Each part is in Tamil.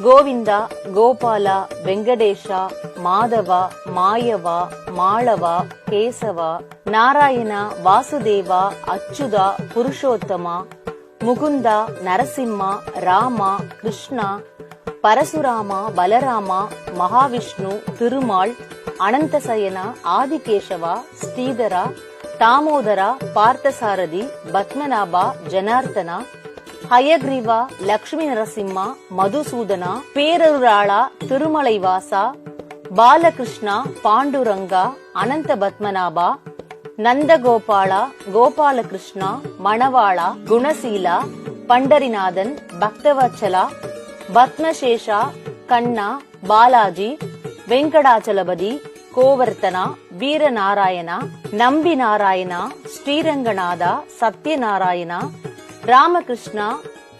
கோவிந்தா, கோபாலா, வெங்கடேஷா, மாதவா, மாயவா, மாளவா, கேசவா, நாராயணா, வாசுதேவா, அச்சுதா, புருஷோத்தமா, முகுந்தா, நரசிம்மா, ராமா, கிருஷ்ணா, பரசுராமா, பலராமா, மகாவிஷ்ணு, திருமால், அனந்தசயனா, ஆதிகேசவா, ஸ்ரீதரா, தாமோதரா, பார்த்தசாரதி, பத்மநாபா, ஜனார்த்தனா, ஹயக்ரீவா, லக்ஷ்மி நரசிம்மா, மதுசூதனா, பேரருளாளா, திருமலைவாசா, பாலகிருஷ்ணா, பாண்டுரங்கா, அனந்த பத்மநாபா, நந்தகோபாலா, கோபாலகிருஷ்ணா, மணவாளா, குணசீலா, பண்டரிநாதன், பக்தவச்சலா, பத்மசேஷா, கண்ணா, பாலாஜி, வெங்கடாச்சலபதி, கோவர்த்தனா, வீரநாராயணா, நம்பி நாராயணா, ஸ்ரீரங்கநாதா, சத்யநாராயணா, ராமகிருஷ்ணா,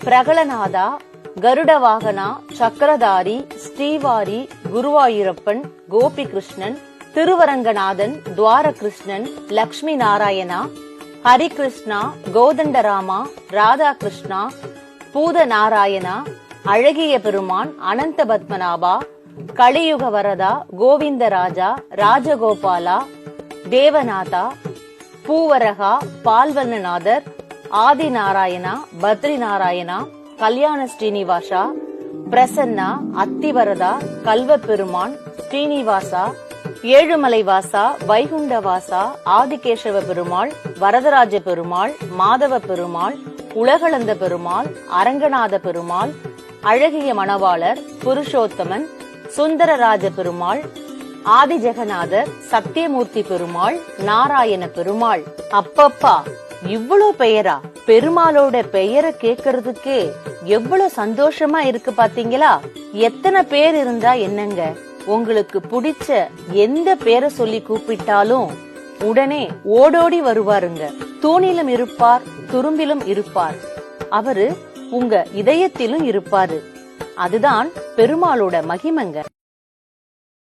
பிரகலநாதா, கருடவாகனா, சக்கரதாரி, ஸ்ரீவாரி, குருவாயூரப்பன், கோபிகிருஷ்ணன், திருவரங்கநாதன், துவாரகிருஷ்ணன், லக்ஷ்மி நாராயணா, ஹரிகிருஷ்ணா, கோதண்டராமா, ராதாகிருஷ்ணா, பூதநாராயணா, அழகிய பெருமான், அனந்த பத்மநாபா, கலியுக வரதா, கோவிந்தராஜா, ராஜகோபாலா, தேவநாதா, பூவரகா, பால்வண்ணநாதர், ஆதிநாராயணா, பத்ரி நாராயணா, கல்யாண ஸ்ரீனிவாசா, பிரசன்னா, அத்திவரதா, கல்வப்பெருமான், ஸ்ரீனிவாசா, ஏழுமலைவாசா, வைகுண்டவாசா, ஆதிகேசவ பெருமாள், வரதராஜ பெருமாள், மாதவ பெருமாள், உலகளந்த பெருமாள், அரங்கநாத பெருமாள், அழகிய மணவாளர், புருஷோத்தமன், சுந்தரராஜ பெருமாள், ஆதிஜெகநாதர், சத்தியமூர்த்தி பெருமாள், நாராயண பெருமாள். அப்பப்பா, இவ்வளவு பெயரா? பெருமாளோட பெயரை கேட்கறதுக்கே எவ்வளவு சந்தோஷமா இருக்கு பாத்தீங்களா? எத்தனை பேர் இருந்தா என்னங்க, உங்களுக்கு பிடிச்ச எந்த பேரை சொல்லி கூப்பிட்டாலும் உடனே ஓடோடி வருவாருங்க. தூணிலும் இருப்பார், துரும்பிலும் இருப்பார். அவரு உங்க இதயத்திலும் இருப்பாரு. அதுதான் பெருமாளோட மகிமைங்க.